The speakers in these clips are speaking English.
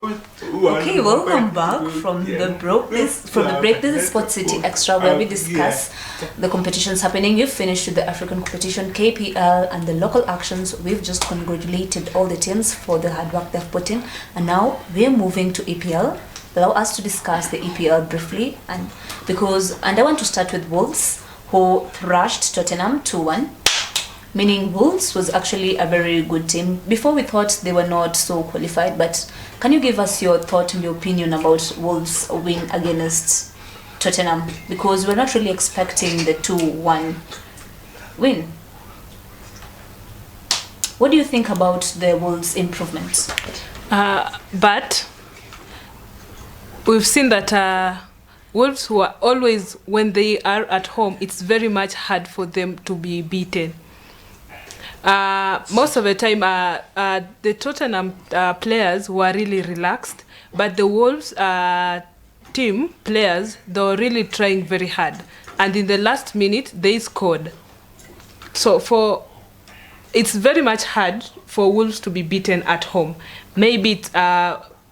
Okay, welcome back from the break. This is Sport City Extra, where we discuss the competitions happening. You've finished with the African competition, KPL, and the local actions. We've just congratulated all the teams for the hard work they've put in, and now we're moving to EPL. Allow us to discuss the EPL briefly, and I want to start with Wolves, who thrashed Tottenham 2-1. Meaning Wolves was actually a very good team. Before we thought they were not so qualified, but can you give us your thought and your opinion about Wolves' win against Tottenham? Because we're not really expecting the 2-1 win. What do you think about the Wolves' improvements? But we've seen that Wolves, who are always, when they are at home, it's very much hard for them to be beaten. Most of the time, the Tottenham players were really relaxed, but the Wolves team players, they were really trying very hard. And in the last minute, they scored. So it's very much hard for Wolves to be beaten at home. Maybe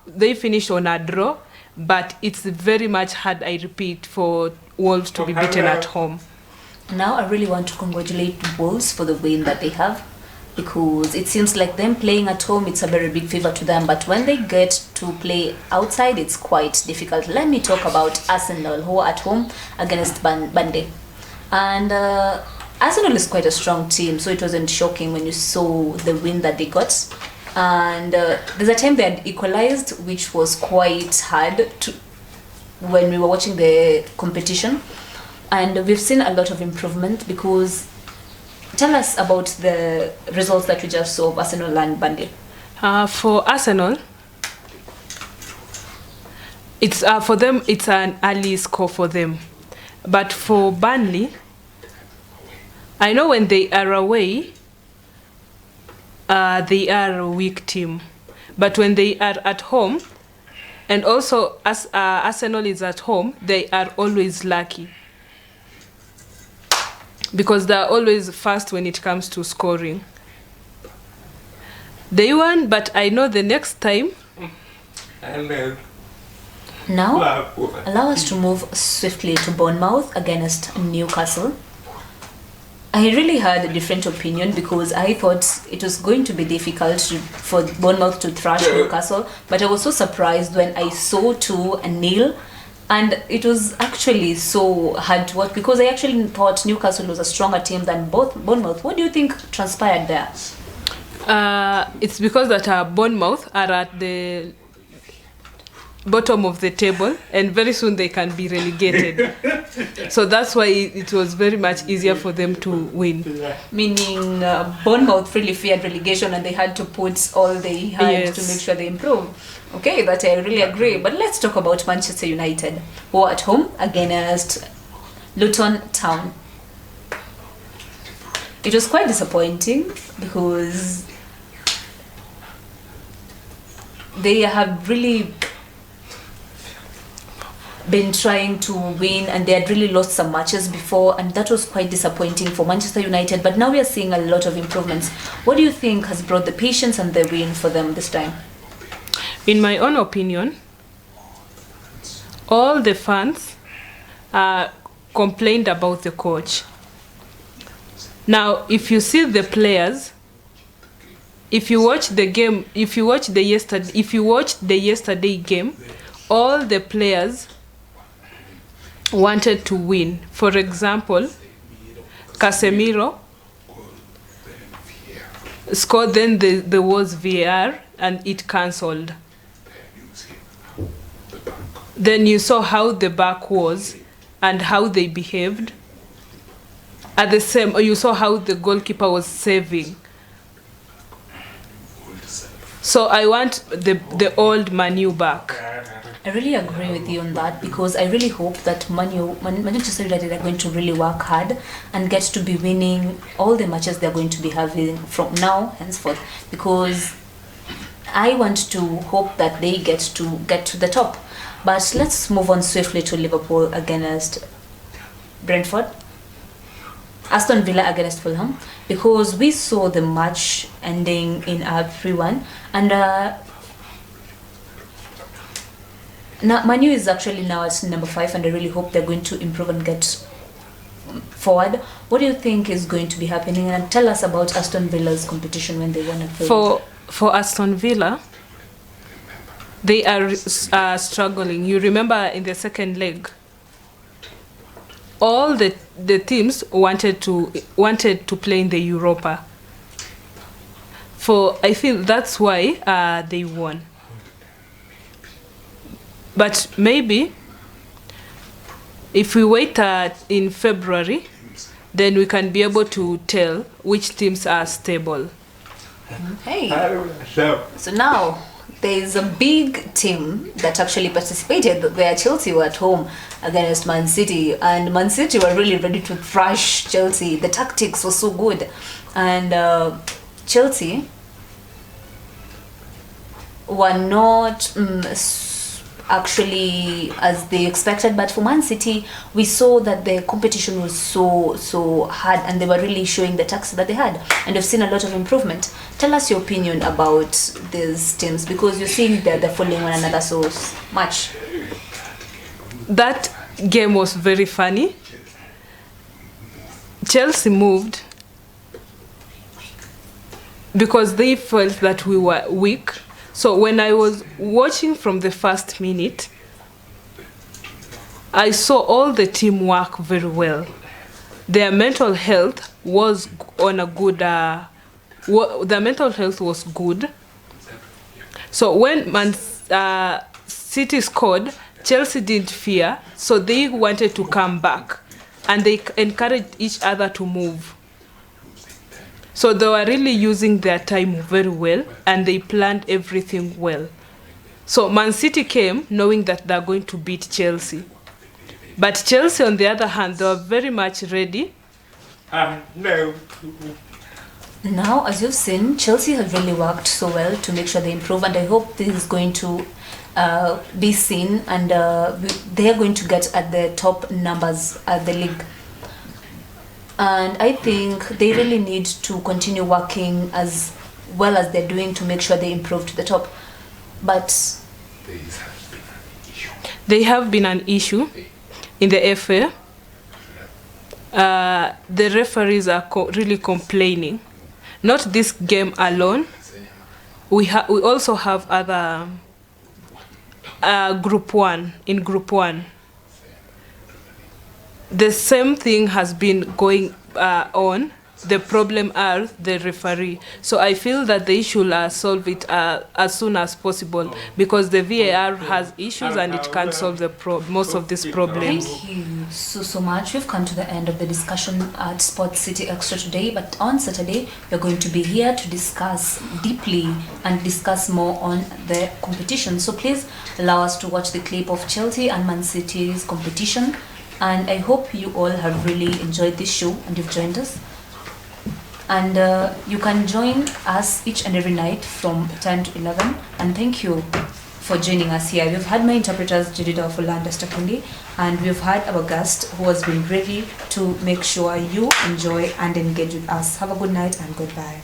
they finished on a draw, but it's very much hard, I repeat, for Wolves to be beaten at home. Now I really want to congratulate Wolves for the win that they have, because it seems like them playing at home, it's a very big favor to them, but when they get to play outside, it's quite difficult. Let me talk about Arsenal, who are at home against Burnley. And Arsenal is quite a strong team, so it wasn't shocking when you saw the win that they got. And there's a time they had equalized, which was quite hard when we were watching the competition. And we've seen a lot of improvement, because tell us about the results that we just saw of Arsenal and Burnley. For Arsenal, it's for them, it's an early score for them. But for Burnley, I know when they are away, they are a weak team. But when they are at home, and also as Arsenal is at home, they are always lucky, because they're always fast when it comes to scoring. They won, but I know the next time. Now, allow us to move swiftly to Bournemouth against Newcastle. I really had a different opinion, because I thought it was going to be difficult for Bournemouth to thrash Newcastle, but I was so surprised when I saw 2-0. And it was actually so hard to watch, because I actually thought Newcastle was a stronger team than Bournemouth. What do you think transpired there? It's because that Bournemouth are at the bottom of the table, and very soon they can be relegated. So that's why it was very much easier for them to win. Meaning Bournemouth really feared relegation, and they had to put all they had to make sure they improve. Okay, that I really agree. But let's talk about Manchester United, who are at home against Luton Town. It was quite disappointing, because they have really been trying to win, and they had really lost some matches before, and that was quite disappointing for Manchester United. But now we are seeing a lot of improvements. What do you think has brought the patience and the win for them this time? In my own opinion, all the fans complained about the coach. Now, if you see the players, if you watch the game, if you watched the yesterday game, all the players wanted to win. For example, Casemiro scored, then there was VAR and it cancelled. Then you saw how the back was and how they behaved. At the same, you saw how the goalkeeper was saving. So I want the old Manu back. I really agree with you on that, because I really hope that Manchester United are going to really work hard and get to be winning all the matches they're going to be having from now henceforth, because I want to hope that they get to the top. But let's move on swiftly to Liverpool against Brentford. Aston Villa against Fulham, because we saw the match ending in a 3-1, and Now, Manu is actually now at number 5, and I really hope they're going to improve and get forward. What do you think is going to be happening? And tell us about Aston Villa's competition when they won a field. For Aston Villa, they are struggling. You remember in the second leg, all the teams wanted to play in the Europa. I feel that's why they won. But maybe if we wait in February, then we can be able to tell which teams are stable. Okay. So now there's a big team that actually participated where Chelsea were at home against Man City, and Man City were really ready to thrash Chelsea. The tactics were so good, and Chelsea were not actually as they expected, but for Man City we saw that the competition was so hard, and they were really showing the tactics that they had, and we've seen a lot of improvement. Tell us your opinion about these teams, because you're seeing that they're following one another so much. That game was very funny. Chelsea moved because they felt that we were weak. So when I was watching from the first minute, I saw all the team work very well. Their mental health was on a good. Their mental health was good. So when Man City scored, Chelsea didn't fear. So they wanted to come back, and they encouraged each other to move. So they were really using their time very well, and they planned everything well. So Man City came knowing that they're going to beat Chelsea. But Chelsea, on the other hand, they were very much ready. No. Now, as you've seen, Chelsea have really worked so well to make sure they improve, and I hope this is going to be seen, and they are going to get at the top numbers at the league. And I think they really need to continue working as well as they're doing to make sure they improve to the top. But they have been an issue in the FA. The referees are really complaining. Not this game alone. We also have other Group 1. In Group 1, the same thing has been going on. The problem are the referee. So I feel that they should solve it as soon as possible, because the VAR has issues and it can't solve most of these problems. Thank you so much. We've come to the end of the discussion at Sports City Extra today, but on Saturday we're going to be here to discuss deeply and discuss more on the competition. So please allow us to watch the clip of Chelsea and Man City's competition, and I hope you all have really enjoyed this show and you've joined us. And you can join us each and every night from 10 to 11. And thank you for joining us here. We've had my interpreters, Judida Fulanda Stakundi, and we've had our guest who has been ready to make sure you enjoy and engage with us. Have a good night and goodbye.